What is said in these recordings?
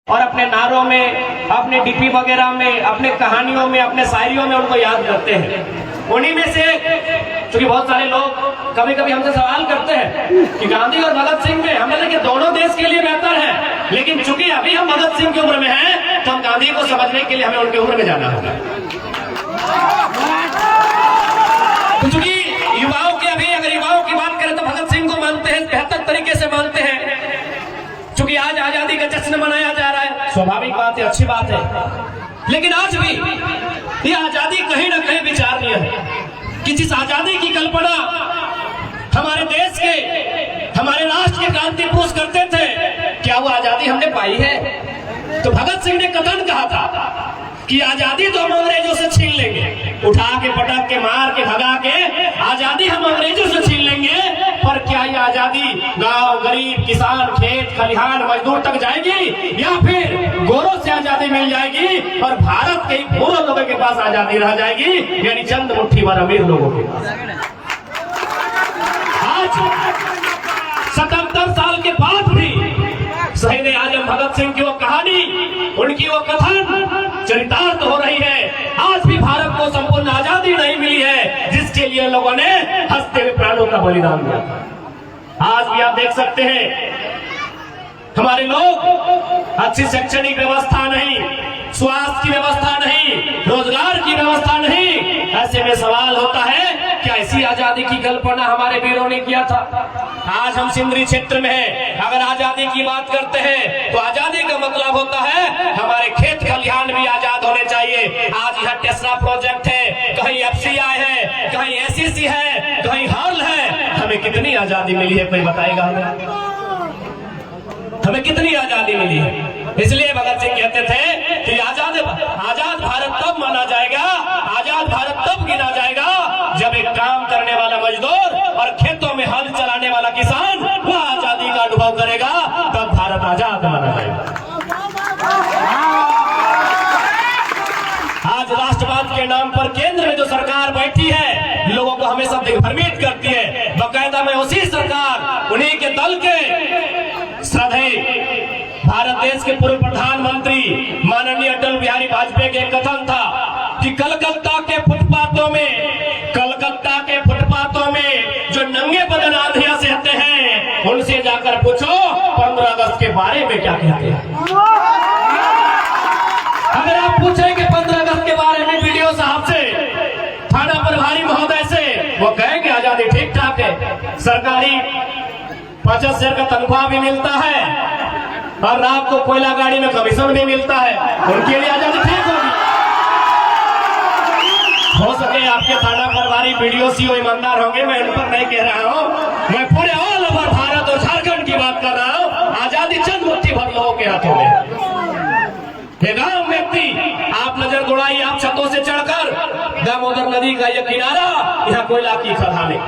और अपने नारों में, अपने डीपी वगैरह में, अपने कहानियों में, अपने शायरियों में उनको याद करते हैं। उन्हीं में से क्योंकि बहुत सारे लोग कभी कभी हमसे सवाल करते हैं कि गांधी और भगत सिंह में, हमें लगे दोनों देश के लिए बेहतर है, लेकिन चूंकि अभी हम भगत सिंह की उम्र में हैं तो हम गांधी को समझने के लिए हमें उनकी उम्र में जाना होगा। तो चूंकि युवाओं के, अभी अगर युवाओं की बात करें तो भगत सिंह को मानते हैं, बेहतर तरीके से मानते हैं। चूंकि आज आजादी का जश्न मनाया जा रहा है, स्वाभाविक बात है, अच्छी बात है, लेकिन आज भी ये आजादी कहीं ना कहीं विचारणीय है कि जिस आजादी की कल्पना हमारे देश के, हमारे राष्ट्र के क्रांति पुरुष करते थे, क्या वो आजादी हमने पाई है? तो भगत सिंह ने कथन कहा था कि आजादी तो हम अंग्रेजों से छीन लेंगे, उठा के, पटक के, मार के, भगा के आजादी हम अंग्रेजों से छीन लेंगे, पर क्या ये आजादी गांव, गरीब, किसान, खेत खलिहान, मजदूर तक जाएगी या फिर गोरों से आजादी मिल जाएगी और भारत के पूरे लोगों के पास आजादी रह जाएगी, यानी चंद मुट्ठी भर अमीर लोगों के पास। आज 77 साल के बाद भी शहीद आजम भगत सिंह की वो कहानी, उनकी वो कथन चरितार्थ हो रही है। आज भी भारत को संपूर्ण आजादी नहीं मिली है जिसके लिए लोगों ने हंसते हुए प्राणों का बलिदान दिया था। आज भी आप देख सकते हैं हमारे लोग, अच्छी शैक्षणिक व्यवस्था नहीं, स्वास्थ्य की व्यवस्था नहीं, रोजगार की व्यवस्था नहीं। ऐसे में सवाल होता है क्या ऐसी आजादी की कल्पना हमारे वीरों ने किया था? आज हम सिंदरी क्षेत्र में हैं, अगर आजादी की बात करते हैं तो आजादी का मतलब होता है हमारे खेत खलिहान भी आजाद होने चाहिए। आज यहाँ टेस्ला प्रोजेक्ट है, कहीं FCI है, कहीं ACC है, कहीं हॉल है। हमें कितनी आजादी मिली है, कोई बताएगा हमें कितनी आजादी मिली है? इसलिए भगत सिंह कहते थे कि आजाद भारत तब माना जाएगा, आजाद भारत तब गिना जाएगा जब एक काम करने वाला मजदूर और खेतों में हल चलाने वाला किसान वह आजादी का अनुभव करेगा, तब भारत आजाद माना जाएगा। आज राष्ट्रवाद के नाम पर केंद्र में जो सरकार बैठी है, लोगों को हमेशा दिग्भ्रमित करती है। बाकायदा में उसी सरकार, उन्हीं के दल के श्रद्धेय भारत देश के पूर्व प्रधानमंत्री माननीय अटल बिहारी वाजपेयी के कथन था कि कलकत्ता के फुटपाथों में जो नंगे बदन आंधियां सहते हैं, उनसे जाकर पूछो 15 अगस्त के बारे में क्या कहते हैं। अगर आप पूछेंगे 15 अगस्त के बारे में वीडियो साहब से, थाना प्रभारी महोदय से, वो कहेंगे आजादी ठीक ठाक है, सरकारी 50,000 का तनख्वाह भी मिलता है और रात को कोयला गाड़ी में कमीशन भी मिलता है, उनके लिए आजादी ठीक होगी। हो सके आपके थाना प्रभारी वीडियो सीओ ईमानदार होंगे, मैं उन पर नहीं कह रहा हूँ, मैं पूरे ऑल ओवर भारत और झारखंड की बात कर रहा हूँ। आजादी चंद मुट्ठी भर लोगों के हाथों में। बेगाम व्यक्ति, आप नजर दौड़ाइए, आप छतों से चढ़कर दामोदर नदी का यह किनारा, यहाँ कोयला की खदानें।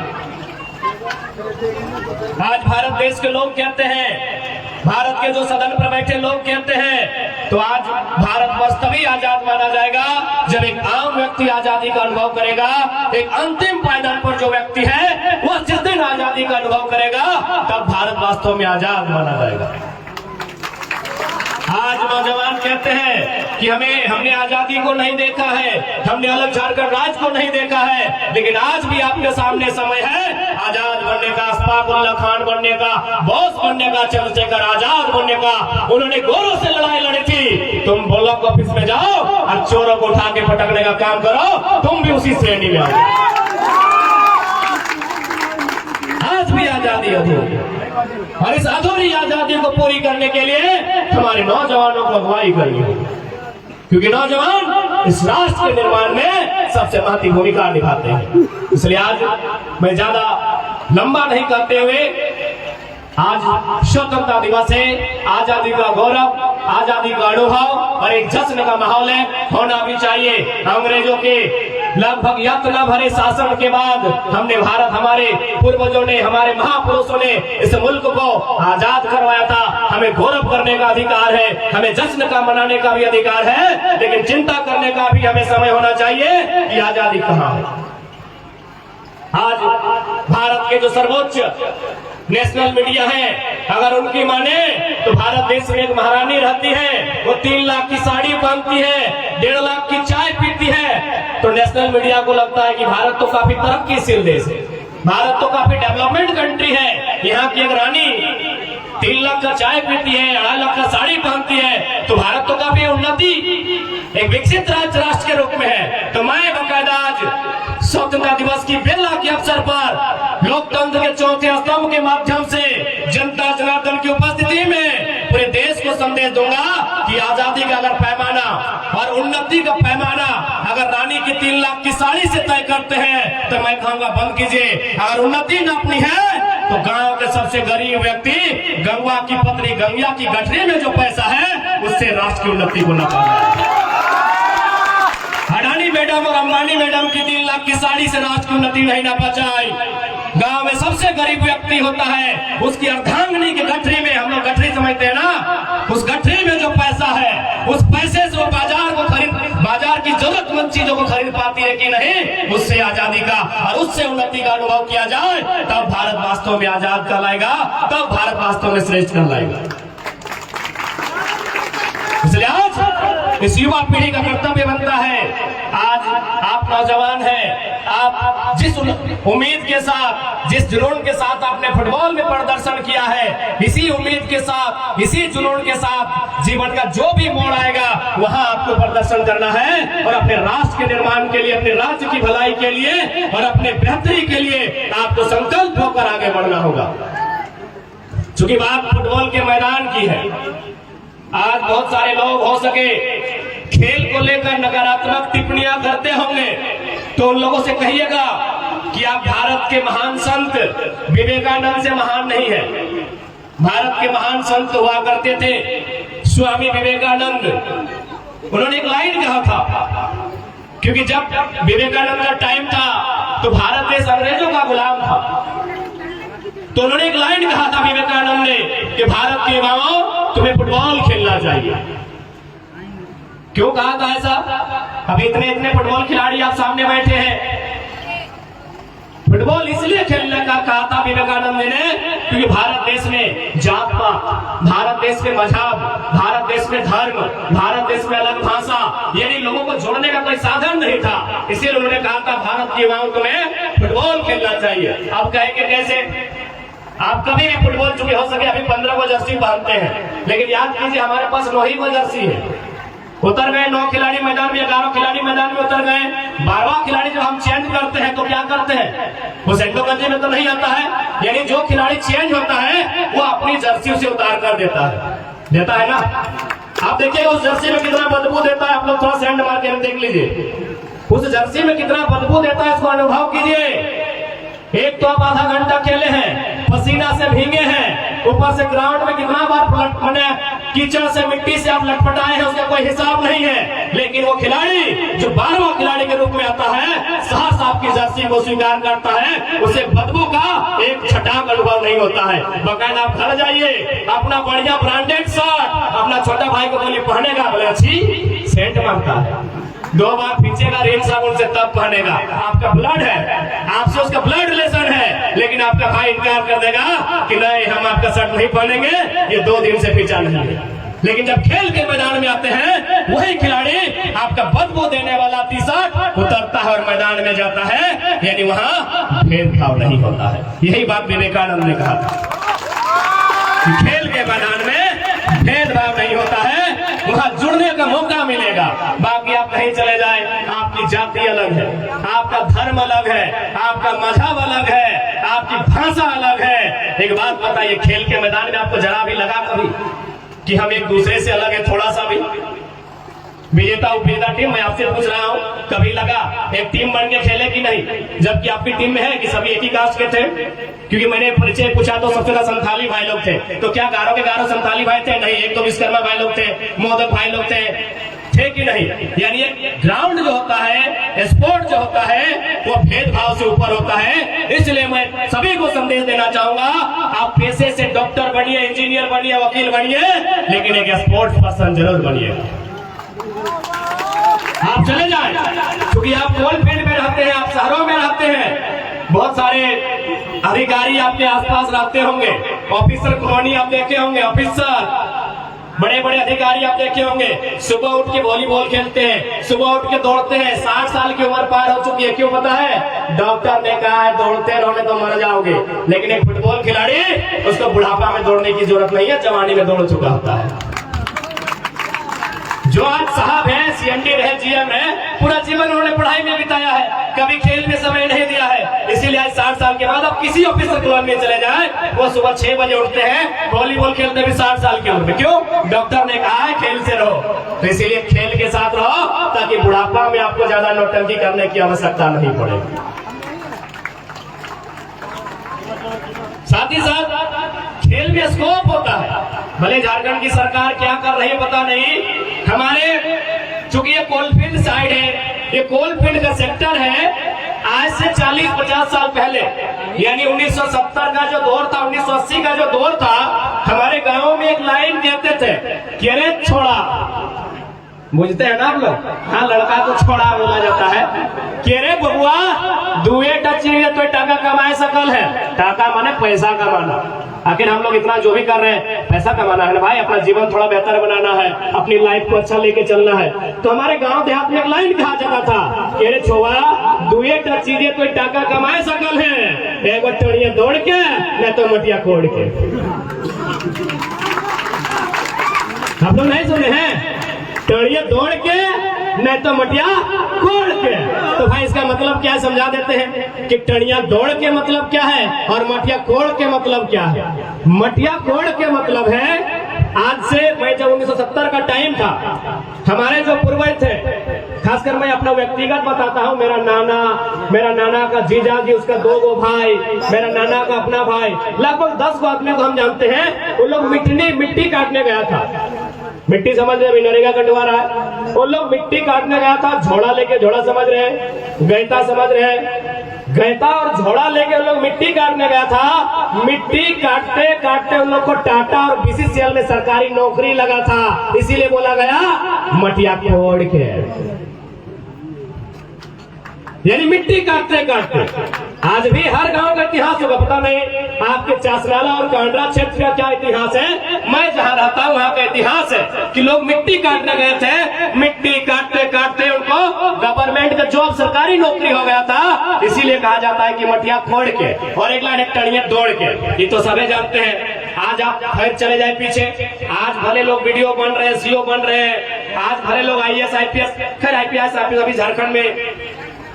आज भारत देश के लोग कहते हैं, भारत के जो सदन पर बैठे लोग कहते हैं, तो आज भारतवर्ष तभी आजाद माना जाएगा जब एक आम व्यक्ति आजादी का अनुभव करेगा। एक अंतिम पायदान पर जो व्यक्ति है वह जिस दिन आजादी का अनुभव करेगा, तब भारत वास्तव में आजाद माना जाएगा। आज नौजवान कहते हैं कि हमने आजादी को नहीं देखा है, हमने अलग झारखंड राज्य को नहीं देखा है, लेकिन आज भी आपके सामने समय है आजाद बनने का, अशफाक उल्लाह खान बनने का, बोस बनने का, चंद्रशेखर आजाद बनने का। उन्होंने गोरों से लड़ाई लड़ी थी, तुम ब्लॉक ऑफिस में जाओ और चोरों को उठा के पटकने का काम करो, तुम भी उसी श्रेणी में आओ। आज भी आजादी अधूरी, और इस अधूरी आजादी को पूरी करने के लिए हमारे नौजवानों को अगुवाई करनी होगी, क्योंकि नौजवान इस राष्ट्र के निर्माण में सबसे महत्वपूर्ण भूमिका निभाते हैं। इसलिए आज मैं ज्यादा लंबा नहीं करते हुए, आज स्वतंत्रता दिवस है, आजादी का गौरव, आजादी का अनुभव और एक जश्न का माहौल है, होना भी चाहिए। अंग्रेजों के लगभग यातना भरे शासन के बाद हमारे पूर्वजों ने, हमारे महापुरुषों ने इस मुल्क को आजाद करवाया था। हमें गौरव करने का अधिकार है, हमें जश्न का मनाने का भी अधिकार है, लेकिन चिंता करने का भी हमें समय होना चाहिए कि आजादी कहाँ है। आज भारत के जो सर्वोच्च नेशनल मीडिया है, अगर उनकी माने तो भारत देश में एक महारानी रहती है, वो 3 लाख की साड़ी पहनती है, 1.5 लाख की चाय पीती है, तो नेशनल मीडिया को लगता है कि भारत तो काफी तरक्कीशील देश है, भारत तो काफी डेवलपमेंट कंट्री है। यहाँ की एक रानी 3 लाख का चाय पीती है, 2.5 लाख का साड़ी पहनती है, तो भारत तो काफी उन्नति एक विकसित राष्ट्र के रूप में है। तो मैं बाकायदा आज स्वतंत्रता दिवस की बेला के अवसर पर लोकतंत्र के चौथे स्तंभ के माध्यम से जनता जनार्दन की उपस्थिति में पूरे देश को संदेश दूंगा कि आजादी का अगर पैमाना और उन्नति का पैमाना अगर रानी की 3 लाख की साड़ी से तय करते हैं तो मैं कहूंगा बंद कीजिए। अगर उन्नति नापनी है तो गांव के सबसे गरीब व्यक्ति गंगा की पत्नी गंगा की गठरी में जो पैसा है उससे राष्ट्र की उन्नति को नापना। अडानी मैडम और अंबानी मैडम की 3 लाख की साड़ी से राष्ट्र की उन्नति नहीं नापा जाए। गांव में सबसे गरीब व्यक्ति होता है उसकी अर्धांगिनी की गठरी में, हम लोग गठरी समझते हैं ना, उस गठरी में जो पैसा है उस पैसे से वो बाजार की जरूरतमंद चीजों को खरीद पाती है कि नहीं, उससे आजादी का और उससे उन्नति का अनुभव किया जाए तब भारत वास्तव में आजाद कहलाएगा, तब भारत वास्तव में श्रेष्ठ कहलाएगा। इसलिए आज इस युवा पीढ़ी का कर्तव्य बनता है, आज आप नौजवान हैं, आप जिस उम्मीद के साथ जिस जुनून के साथ आपने फुटबॉल में प्रदर्शन किया है, इसी उम्मीद के साथ इसी जुनून के साथ जीवन का जो भी मोड़ आएगा वहां आपको प्रदर्शन करना है और अपने राष्ट्र के निर्माण के लिए, अपने राज्य की भलाई के लिए और अपने बेहतरी के लिए आपको संकल्प होकर आगे बढ़ना होगा। चूंकि बात फुटबॉल के मैदान की है, आज बहुत सारे लोग हो सके खेल को लेकर नकारात्मक टिप्पणियां करते होंगे, तो उन लोगों से कहिएगा कि आप भारत के महान संत विवेकानंद से महान नहीं है। भारत के महान संत हुआ करते थे स्वामी विवेकानंद। उन्होंने एक लाइन कहा था, क्योंकि जब विवेकानंद का टाइम था तो भारत देश अंग्रेजों का गुलाम था, तो उन्होंने एक लाइन कहा था विवेकानंद ने कि भारत के युवाओं तुम्हें फुटबॉल खेलना चाहिए। क्यों कहा था ऐसा? अभी इतने फुटबॉल खिलाड़ी आप सामने बैठे हैं, फुटबॉल इसलिए खेलने का कहा था विवेकानंद ने क्योंकि भारत देश में जात पात, भारत देश में मजहब, भारत देश में धर्म, भारत देश में अलग भाषा, यानी लोगों को जोड़ने का कोई साधन नहीं था। इसलिए उन्होंने कहा था भारत के युवाओं तुम्हें फुटबॉल खेलना चाहिए। अब कहेंगे कैसे? आप कभी भी फुटबॉल, चुके हो सके अभी 15 को जर्सी पहनते हैं, लेकिन याद कीजिए हमारे पास 9 ही को जर्सी है। उतर गए 9 खिलाड़ी मैदान में, 11 खिलाड़ी मैदान में उतर गए, 12वां खिलाड़ी जब हम चेंज करते हैं तो क्या करते हैं? वो सेंटो गंजी में तो नहीं आता है, यानी जो खिलाड़ी चेंज होता है वो अपनी जर्सी उसे उतार कर देता है ना। आप देखिए उस जर्सी में कितना बदबू देता है, आप लोग थोड़ा सेंड मार के देख लीजिए उस जर्सी में कितना बदबू देता है, इसको अनुभव कीजिए। एक तो आप आधा घंटा खेले हैं, पसीना से भीगे हैं, ऊपर से ग्राउंड में कितना बार कीचड़ से मिट्टी से आप लटपटाए हैं, उसका कोई हिसाब नहीं है। लेकिन वो खिलाड़ी जो 12वां खिलाड़ी के रूप में आता है, सहर्ष आपकी जर्सी को स्वीकार करता है, उसे बदबू का एक छटाक अनुभव नहीं होता है। बकायदा आप घर जाइए, अपना बढ़िया ब्रांडेड शर्ट अपना छोटा भाई को बोलिए पहनेगा, बोले अच्छी सेंट मारता है, 2 बार पीछेगा रेल साबुन से तब पहनेगा। आपका ब्लड है, आपसे उसका ब्लड रिलेशन है, लेकिन आपका भाई इनकार कर देगा कि नहीं हम आपका शर्ट नहीं पहनेंगे, ये 2 दिन से पीछा नहीं है। लेकिन जब खेल के मैदान में आते हैं वही खिलाड़ी आपका बदबू देने वाला टी-शर्ट उतरता है और मैदान में जाता है, यानी वहां भेदभाव नहीं होता है। यही बात विवेकानंद ने कहा था कि खेल के मैदान में भेदभाव नहीं होता है, वहां जुड़ने का मौका मिलेगा। बाकी आप कहीं चले जाए, आपकी जाति अलग है, आपका धर्म अलग है, आपका मजहब अलग है, आपकी भाषा अलग है। एक बात बताइए, खेल के मैदान में आपको जरा भी लगा कभी कि हम एक दूसरे से अलग है? थोड़ा सा भी? विजेता उपविजेता टीम, मैं आपसे पूछ रहा हूँ, कभी लगा एक टीम बन के खेले कि नहीं? जबकि आपकी टीम में है कि सभी एक ही कास्ट के थे? क्योंकि मैंने परिचय पूछा तो सबसे ज्यादा संथाली भाई लोग थे। तो क्या गारों के गारों संथाली भाई थे? नहीं, एक तो विश्वकर्मा भाई लोग थे, मोदक भाई लोग थे कि नहीं? यानी ग्राउंड जो होता है, स्पोर्ट जो होता है, वो भेदभाव से ऊपर होता है। इसलिए मैं सभी को संदेश देना चाहूंगा, आप पेशे से डॉक्टर बनिए, इंजीनियर बनिए, वकील बनिए, लेकिन एक स्पोर्ट्स पर्सन जरूर बनिए। आप चले जाएं, क्योंकि आप कोल फील्ड में रहते हैं, आप शहरों में रहते हैं, बहुत सारे अधिकारी आपके आसपास रहते होंगे, ऑफिसर कॉलोनी आप देखे होंगे, ऑफिसर बड़े बड़े अधिकारी आप देखे होंगे, सुबह उठ के वॉलीबॉल खेलते हैं, सुबह उठ के दौड़ते हैं। 60 साल की उम्र पार हो चुकी है, क्यों पता है? डॉक्टर ने कहा है दौड़ते रहोगे तो मर जाओगे। लेकिन एक फुटबॉल खिलाड़ी, उसको बुढ़ापा में दौड़ने की जरूरत नहीं है, जवानी में दौड़ चुका होता है। जो आज साहब है, सीएमडी रहे, जीएम है, पूरा जीवन उन्होंने पढ़ाई में बिताया है, कभी खेल में समय नहीं दिया है। इसीलिए आज 60 साल के बाद आप किसी ऑफिसर क्लब में चले जाए, वो सुबह 6 बजे उठते हैं, वॉलीबॉल खेलते भी 60 साल की उम्र में। क्यों? डॉक्टर ने कहा है खेल से रहो। तो इसीलिए खेल के साथ रहो, ताकि बुढ़ापा में आपको ज्यादा नौटंकी करने की आवश्यकता नहीं पड़ेगी। साथ ही साथ खेल में स्कोप होता है। भले झारखंड की सरकार क्या कर रही है पता नहीं, हमारे चूंकि ये कोलफील्ड साइड है, ये कोलफील्ड का सेक्टर है। आज से 40-50 साल पहले, यानी 1970 का जो दौर था, 1980 का जो दौर था, हमारे गांव में एक लाइन कहते थे कि अरे छोड़ा, बुझते हैं ना आप लोग? हाँ, लड़का को छोड़ा बोला जाता है कि अरे बबुआ दुए टची तो टाका कमाए सकल है। टाका माने पैसा कमाना। आखिर हम लोग इतना जो भी कर रहे हैं, पैसा कमाना है ना भाई, अपना जीवन थोड़ा बेहतर बनाना है, अपनी लाइफ को अच्छा लेके चलना है। तो हमारे गांव देहात में एक लाइन कहा जाता था कि अरे छोवा दुए टची तो टाका कमाए सकल है, एक बार टड़िया दौड़ के न तो मटिया कोड़ के। आप लोग नहीं सुने हैं? टड़िया दौड़ के नहीं तो मटिया कोड़ के। तो भाई इसका मतलब क्या है, समझा देते हैं कि टड़िया दौड़ के मतलब क्या है और मटिया कोड़ के मतलब क्या है। मटिया कोड़ के मतलब है, आज से मैं जब 1970 का टाइम था, हमारे जो पूर्वज थे, खासकर मैं अपना व्यक्तिगत बताता हूँ, मेरा नाना का जीजा जी, उसका 2 भाई, मेरा नाना का अपना भाई, लगभग 10 आदमी को हम जानते हैं। वो लोग मिट्टी काटने गया था। मिट्टी समझ रहे, अभी नरेगा कटवा रहा है, वो लोग मिट्टी काटने गया था, झोड़ा लेके, झोड़ा समझ रहे, गैता समझ रहे, गैता और झोड़ा लेके उन लोग मिट्टी काटने गया था। मिट्टी काटते काटते उन लोग को टाटा और बीसीसीएल में सरकारी नौकरी लगा था, इसीलिए बोला गया मटिया कोड़ के, यानी मिट्टी काटते काटते। आज भी हर गांव का इतिहास होगा, पता नहीं आपके चासनाला और कांडरा क्षेत्र का क्या इतिहास है। मैं जहां रहता हूं वहां का इतिहास है कि लोग मिट्टी काटने गए थे, मिट्टी काटते काटते उनको गवर्नमेंट का जॉब, सरकारी नौकरी हो गया था, इसीलिए कहा जाता है कि मटिया खोड़ के और एक लाइन टड़िया दौड़ के। ये तो सभी जानते हैं। आज आप फिर चले जाए पीछे, आज भले लोग वीडियो बन रहे हैं, सीओ बन रहे हैं, आज भले लोग IAS IPS, खैर IPS अभी झारखंड में,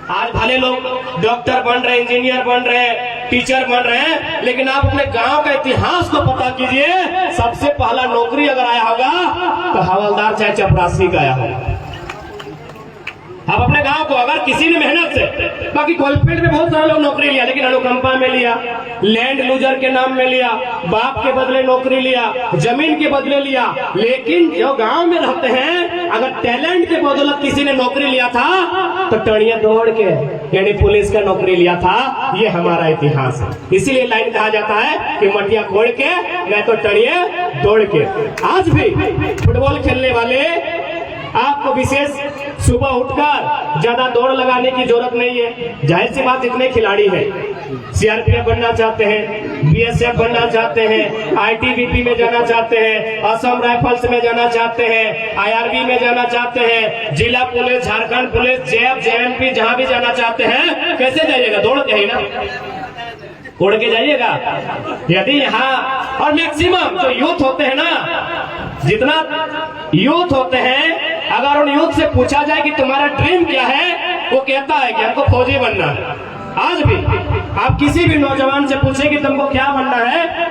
आज भले लोग डॉक्टर बन रहे, इंजीनियर बन रहे, टीचर बन रहे हैं, लेकिन आप अपने गांव का इतिहास को पता कीजिए। सबसे पहला नौकरी अगर आया होगा तो हवलदार चाहे चपरासी का आया होगा। आप अपने गांव को अगर किसी ने मेहनत से, बाकी कोलफील्ड में बहुत सारे लोग नौकरी लिया, लेकिन अनुकंपा में लिया, लैंड लूजर के नाम में लिया, बाप के बदले नौकरी लिया, जमीन के बदले लिया, लेकिन जो गांव में रहते हैं, अगर टैलेंट के बदौलत किसी ने नौकरी लिया था तो टड़िया दौड़ के, यानी पुलिस का नौकरी लिया था। ये हमारा इतिहास है। इसीलिए लाइन कहा जाता है कि मटिया खोड़ के नहीं तो टड़िया दौड़ के। आज भी फुटबॉल खेलने वाले आपको विशेष सुबह उठकर ज्यादा दौड़ लगाने की जरूरत नहीं है। जाहिर सी बात, जितने खिलाड़ी हैं, CRPF बनना चाहते हैं, BSF बनना चाहते हैं, ITBP में जाना चाहते हैं, असम राइफल्स में जाना चाहते हैं, IRB में जाना चाहते हैं, जिला police, Jharkhand police, JF, JMP, जहां भी जाना चाहते हैं, कैसे जाइएगा? दौड़ के ही ना, उड़ के जाइएगा। यदि यहाँ और मैक्सिमम जो यूथ होते हैं ना, जितना यूथ होते हैं, अगर उन यूथ से पूछा जाए कि तुम्हारा ड्रीम क्या है, वो कहता है कि हमको फौजी बनना है। आज भी आप किसी भी नौजवान से पूछे कि तुमको क्या बनना है,